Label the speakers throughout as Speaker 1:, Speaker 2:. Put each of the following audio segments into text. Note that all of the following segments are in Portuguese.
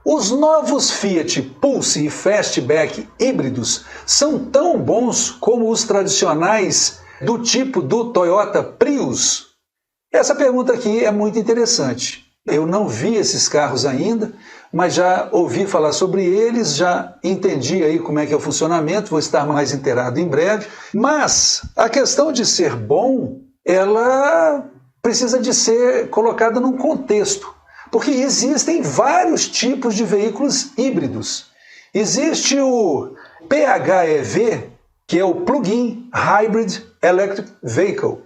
Speaker 1: Os novos Fiat Pulse e Fastback híbridos são tão bons como os tradicionais do tipo do Toyota Prius? Essa pergunta aqui é muito interessante. Eu não vi esses carros ainda, mas já ouvi falar sobre eles, já entendi aí como é que é o funcionamento, vou estar mais inteirado em breve. Mas a questão de ser bom, ela precisa de ser colocada num contexto. Porque existem vários tipos de veículos híbridos. Existe o PHEV, que é o Plug-in Hybrid Electric Vehicle.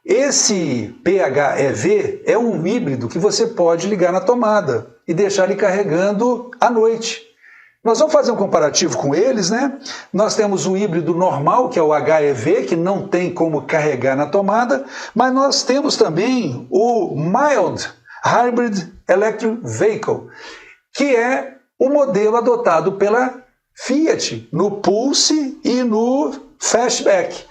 Speaker 1: Esse PHEV é um híbrido que você pode ligar na tomada e deixar ele carregando à noite. Nós vamos fazer um comparativo com eles, né? Nós temos o híbrido normal, que é o HEV, que não tem como carregar na tomada, mas nós temos também o Mild Hybrid Electric Vehicle, que é o modelo adotado pela Fiat no Pulse e no Fastback.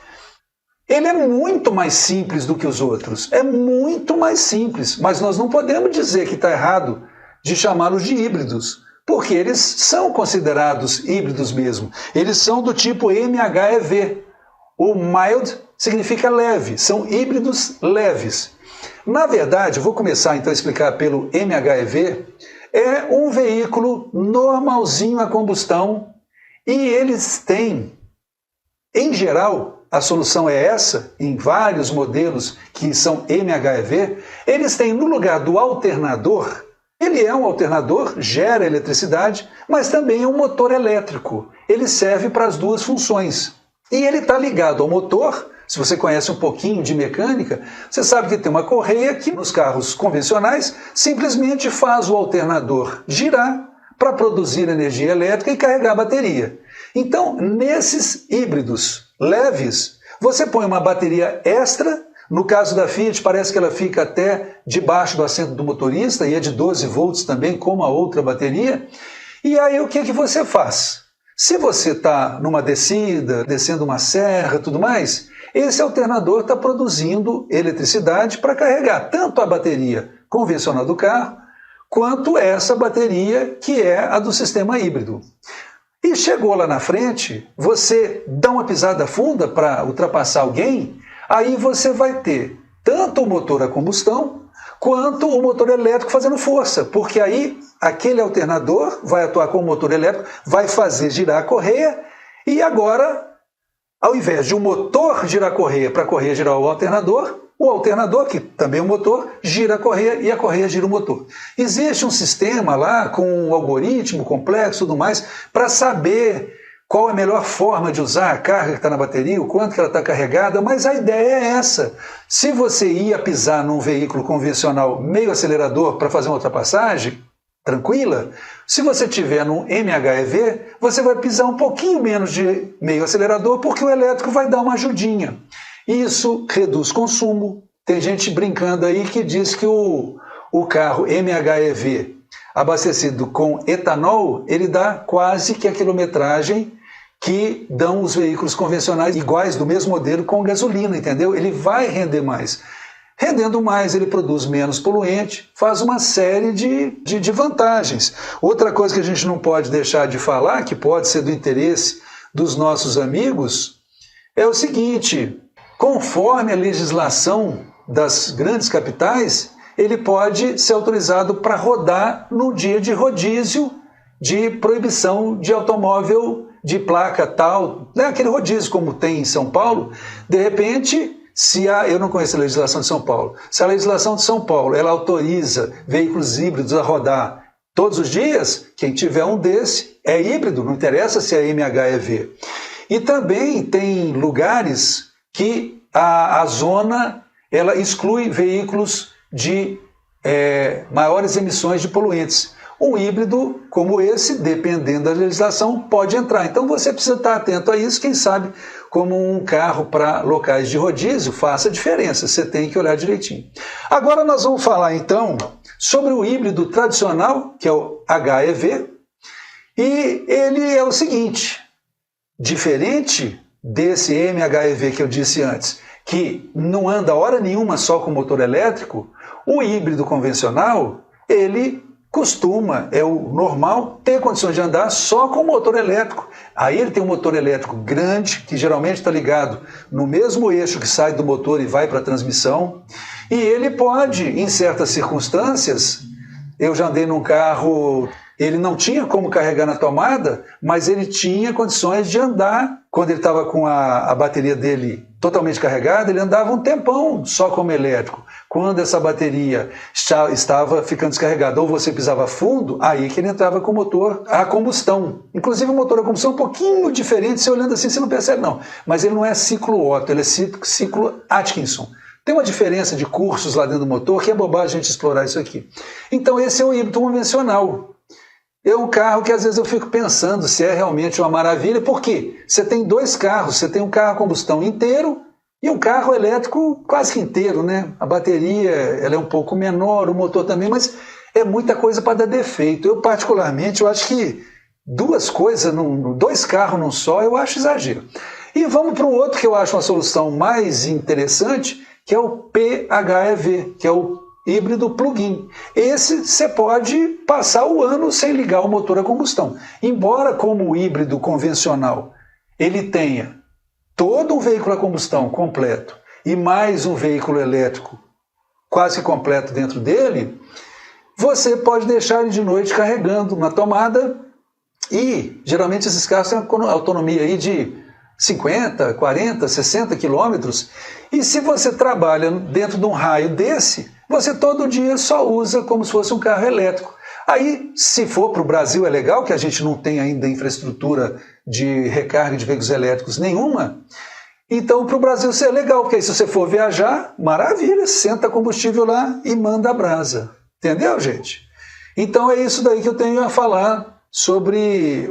Speaker 1: Ele é muito mais simples do que os outros, é muito mais simples, mas nós não podemos dizer que está errado de chamá-los de híbridos, porque eles são considerados híbridos mesmo. Eles são do tipo MHEV. O mild significa leve, são híbridos leves. Na verdade, eu vou começar então a explicar pelo MHEV, é um veículo normalzinho a combustão e eles têm, em geral, a solução é essa, em vários modelos que são MHEV, eles têm no lugar do alternador, ele é um alternador, gera eletricidade, mas também é um motor elétrico. Ele serve para as duas funções. E ele está ligado ao motor. Se você conhece um pouquinho de mecânica, você sabe que tem uma correia que nos carros convencionais simplesmente faz o alternador girar para produzir energia elétrica e carregar a bateria. Então, nesses híbridos leves, você põe uma bateria extra. No caso da Fiat, parece que ela fica até debaixo do assento do motorista e é de 12 volts também, como a outra bateria. E aí o que você faz? Se você está numa descida, descendo uma serra e tudo mais, esse alternador está produzindo eletricidade para carregar tanto a bateria convencional do carro, quanto essa bateria que é a do sistema híbrido. E chegou lá na frente, você dá uma pisada funda para ultrapassar alguém, aí você vai ter tanto o motor a combustão, quanto o motor elétrico fazendo força, porque aí aquele alternador vai atuar com o motor elétrico, vai fazer girar a correia, e agora, ao invés de o motor girar a correia para a correia girar o alternador, que também é um motor, gira a correia e a correia gira o motor. Existe um sistema lá com um algoritmo complexo e tudo mais para saber qual é a melhor forma de usar a carga que está na bateria, o quanto que ela está carregada, mas a ideia é essa. Se você ia pisar num veículo convencional meio acelerador para fazer uma ultrapassagem, tranquila, se você tiver num MHEV, você vai pisar um pouquinho menos de meio acelerador, porque o elétrico vai dar uma ajudinha. Isso reduz consumo. Tem gente brincando aí que diz que o carro MHEV abastecido com etanol, ele dá quase que a quilometragem que dão os veículos convencionais iguais do mesmo modelo com gasolina, entendeu? Ele vai render mais. Rendendo mais, ele produz menos poluente, faz uma série de vantagens. Outra coisa que a gente não pode deixar de falar, que pode ser do interesse dos nossos amigos, é o seguinte: conforme a legislação das grandes capitais, ele pode ser autorizado para rodar no dia de rodízio de proibição de automóvel de placa tal, né? Aquele rodízio como tem em São Paulo. De repente, eu não conheço a legislação de São Paulo, se a legislação de São Paulo ela autoriza veículos híbridos a rodar todos os dias, quem tiver um desse é híbrido, não interessa se é MHEV. E também tem lugares que a zona ela exclui veículos de maiores emissões de poluentes. Um híbrido como esse, dependendo da legislação, pode entrar. Então você precisa estar atento a isso, quem sabe como um carro para locais de rodízio faça diferença, você tem que olhar direitinho. Agora nós vamos falar então sobre o híbrido tradicional, que é o HEV, e ele é o seguinte: diferente desse MHEV que eu disse antes, que não anda hora nenhuma só com motor elétrico, o híbrido convencional, ele costuma, é o normal, ter condições de andar só com motor elétrico. Aí ele tem um motor elétrico grande, que geralmente está ligado no mesmo eixo que sai do motor e vai para a transmissão. E ele pode, em certas circunstâncias, eu já andei num carro, ele não tinha como carregar na tomada, mas ele tinha condições de andar. Quando ele estava com a bateria dele totalmente carregada, ele andava um tempão só como elétrico. Quando essa bateria estava ficando descarregada ou você pisava fundo, aí que ele entrava com o motor a combustão. Inclusive o motor a combustão é um pouquinho diferente, você olhando assim você não percebe não, mas ele não é ciclo Otto, ele é ciclo Atkinson. Tem uma diferença de cursos lá dentro do motor que é bobagem a gente explorar isso aqui. Então esse é o híbrido convencional. É um carro que às vezes eu fico pensando se é realmente uma maravilha, porque você tem dois carros, você tem um carro a combustão inteiro e um carro elétrico quase que inteiro, né? A bateria ela é um pouco menor, o motor também, mas é muita coisa para dar defeito. Eu particularmente, eu acho que duas coisas, dois carros num só, eu acho exagero. E vamos para o outro que eu acho uma solução mais interessante, que é o PHEV, que é o híbrido plug-in. Esse você pode passar o ano sem ligar o motor a combustão. Embora como o híbrido convencional ele tenha todo um veículo a combustão completo e mais um veículo elétrico quase completo dentro dele, você pode deixar ele de noite carregando na tomada e geralmente esses carros têm uma autonomia aí de 50, 40, 60 quilômetros e se você trabalha dentro de um raio desse, você todo dia só usa como se fosse um carro elétrico. Aí, se for para o Brasil, é legal, que a gente não tem ainda infraestrutura de recarga de veículos elétricos nenhuma. Então, para o Brasil isso é legal, porque aí se você for viajar, maravilha, senta combustível lá e manda a brasa. Entendeu, gente? Então é isso daí que eu tenho a falar sobre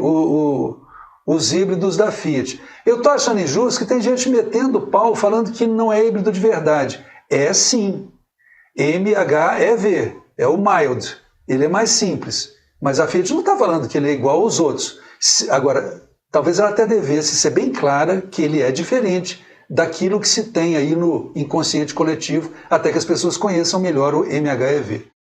Speaker 1: os híbridos da Fiat. Eu estou achando injusto que tem gente metendo pau falando que não é híbrido de verdade. É sim. MHEV, é o mild, ele é mais simples, mas a Fiat não está falando que ele é igual aos outros. Agora, talvez ela até devesse ser bem clara que ele é diferente daquilo que se tem aí no inconsciente coletivo, até que as pessoas conheçam melhor o MHEV.